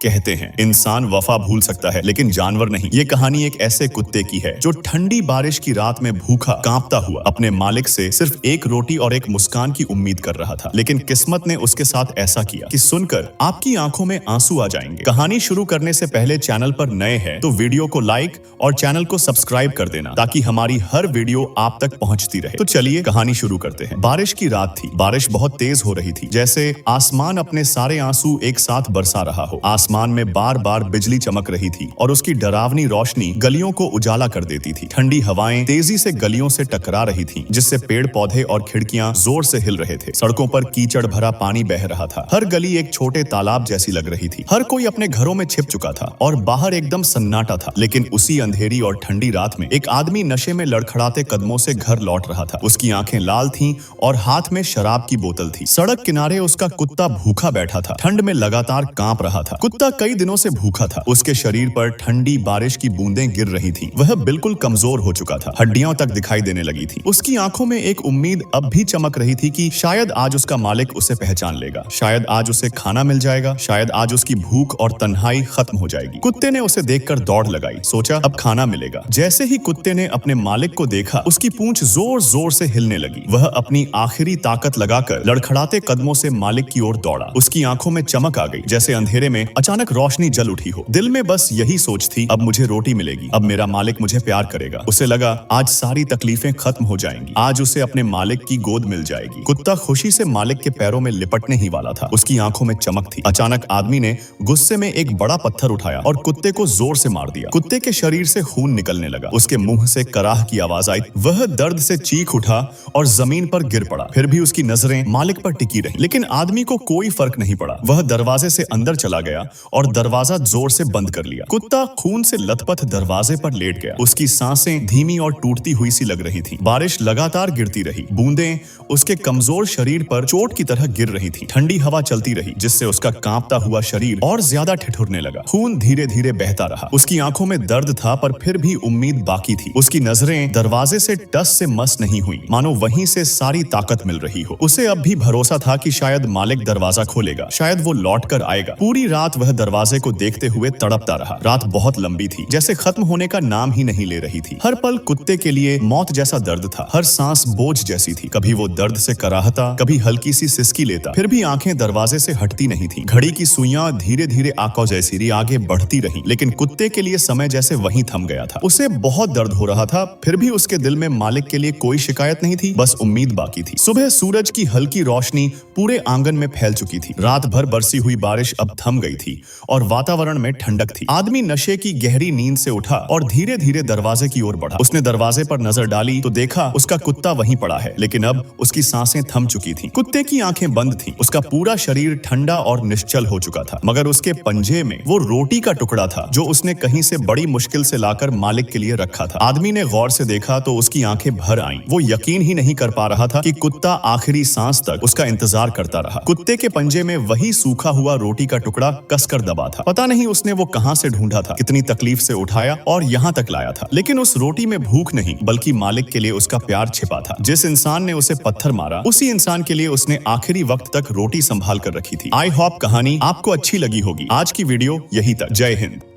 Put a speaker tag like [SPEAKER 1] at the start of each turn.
[SPEAKER 1] कहते हैं इंसान वफा भूल सकता है लेकिन जानवर नहीं। ये कहानी एक ऐसे कुत्ते की है जो ठंडी बारिश की रात में भूखा कांपता हुआ अपने मालिक से सिर्फ एक रोटी और एक मुस्कान की उम्मीद कर रहा था। लेकिन किस्मत ने उसके साथ ऐसा किया कि सुनकर आपकी आंखों में आंसू आ जाएंगे। कहानी शुरू करने से पहले चैनल पर नए हैं तो वीडियो को लाइक और चैनल को सब्सक्राइब कर देना ताकि हमारी हर वीडियो आप तक पहुंचती रहे। तो चलिए कहानी शुरू करते हैं। बारिश की रात थी। बारिश बहुत तेज हो रही थी, जैसे आसमान अपने सारे आंसू एक साथ बरसा रहा हो। आसमान में बार बार बिजली चमक रही थी और उसकी डरावनी रोशनी गलियों को उजाला कर देती थी। ठंडी हवाएं तेजी से गलियों से टकरा रही थीं, जिससे पेड़ पौधे और खिड़कियां जोर से हिल रहे थे। सड़कों पर कीचड़ भरा पानी बह रहा था। हर गली एक छोटे तालाब जैसी लग रही थी। हर कोई अपने घरों में छिप चुका था और बाहर एकदम सन्नाटा था। लेकिन उसी अंधेरी और ठंडी रात में एक आदमी नशे में लड़खड़ाते कदमों से घर लौट रहा था। उसकी आंखें लाल थीं और हाथ में शराब की बोतल थी। सड़क किनारे उसका कुत्ता भूखा बैठा था, ठंड में लगातार कांप रहा था। कुत्ता कई दिनों से भूखा था। उसके शरीर पर ठंडी बारिश की बूंदें गिर रही थीं। वह बिल्कुल कमजोर हो चुका था, हड्डियां तक दिखाई देने लगी थी। उसकी आंखों में एक उम्मीद अब भी चमक रही थी कि शायद आज उसका मालिक उसे पहचान लेगा, शायद आज उसे खाना मिल जाएगा, शायद आज उसकी भूख और तन्हाई खत्म हो जाएगी। कुत्ते ने उसे देखकर दौड़ लगाई, सोचा अब खाना मिलेगा। जैसे ही कुत्ते ने अपने मालिक को देखा, उसकी पूंछ जोर जोर से हिलने लगी। वह अपनी आखिरी ताकत लगाकर लड़खड़ाते कदमों से मालिक की ओर दौड़ा। उसकी आंखों में चमक आ गई, जैसे अंधेरे में अचानक रोशनी जल उठी हो। दिल में बस यही सोच थी, अब मुझे रोटी मिलेगी, अब मेरा मालिक मुझे प्यार करेगा। उसे लगा आज सारी तकलीफें खत्म हो जाएंगी, आज उसे अपने मालिक की गोद मिल जाएगी। कुत्ता खुशी से मालिक के पैरों में लिपटने ही वाला था। उसकी आंखों में चमक थी। अचानक आदमी ने गुस्से में एक बड़ा पत्थर उठाया और कुत्ते को जोर से मार दिया। कुत्ते के शरीर से खून निकलने लगा। उसके मुंह से कराह की आवाज आई। वह दर्द से चीख उठा और जमीन पर गिर पड़ा। फिर भी उसकी नजरें मालिक पर टिकी रहीं। लेकिन आदमी को कोई फर्क नहीं पड़ा। वह दरवाजे से अंदर चला गया और दरवाजा जोर से बंद कर लिया। कुत्ता खून से लथपथ दरवाजे पर लेट गया। उसकी सांसें धीमी और टूटती हुई सी लग रही थी। बारिश लगातार गिरती रही। बूंदें उसके कमजोर शरीर पर चोट की तरह गिर रही थी। ठंडी हवा चलती रही, जिससे उसका कांपता हुआ शरीर और ज्यादा ठिठुरने लगा। खून धीरे धीरे बहता रहा। उसकी आंखों में दर्द था, पर फिर भी उम्मीद बाकी थी। उसकी नजरें दरवाजे से टस से मस नहीं हुई, मानो वहीं से सारी ताकत मिल रही हो। उसे अब भी भरोसा था कि शायद मालिक दरवाजा खोलेगा, शायद वो लौट कर आएगा। पूरी रात वह दरवाजे को देखते हुए तड़पता रहा। रात बहुत लंबी थी, जैसे खत्म होने का नाम ही नहीं ले रही थी। हर पल कुत्ते के लिए मौत जैसा दर्द था। हर सांस बोझ जैसी थी। कभी वो दर्द से कराहता, कभी हल्की सी सिसकी लेता। फिर भी आंखें दरवाजे से हटती नहीं थी। घड़ी की सुइयां धीरे धीरे आंखों जैसी आगे बढ़ती रही, लेकिन कुत्ते के लिए समय जैसे वहीं थम गया था। उसे बहुत दर्द हो रहा था, फिर भी उसके दिल में मालिक के लिए कोई शिकायत नहीं थी, बस उम्मीद बाकी थी। सुबह सूरज की हल्की रोशनी पूरे आंगन में फैल चुकी थी। रात भर बरसी हुई बारिश अब थम गई थी और वातावरण में ठंडक थी। आदमी नशे की गहरी नींद से उठा और धीरे धीरे दरवाजे की ओर बढ़ा। उसने दरवाजे पर नजर डाली तो देखा उसका कुत्ता वहीं पड़ा है, लेकिन अब उसकी सांसें थम चुकी थीं। कुत्ते की आंखें बंद थीं। उसका पूरा शरीर ठंडा और निश्चल हो चुका था, मगर उसके पंजे में वो रोटी का टुकड़ा था जो उसने कहीं से बड़ी मुश्किल से लाकर मालिक के लिए रखा था। आदमी ने गौर से देखा तो उसकी आंखें भर आईं। वो यकीन ही नहीं कर पा रहा था कि कुत्ता आखिरी सांस तक उसका इंतजार करता रहा। कुत्ते के पंजे में वही सूखा हुआ रोटी का टुकड़ा कसकर दबा था। पता नहीं उसने वो कहां से ढूंढा था, कितनी तकलीफ से उठाया और यहां तक लाया था। लेकिन उस रोटी में भूख नहीं, बल्कि मालिक के लिए उसका प्यार छिपा था। जिस इंसान ने उसे पत्थर मारा, उसी इंसान के लिए उसने आखिरी वक्त तक रोटी संभाल कर रखी थी। आई होप कहानी आपको अच्छी लगी होगी। आज की वीडियो यही तक। जय हिंद।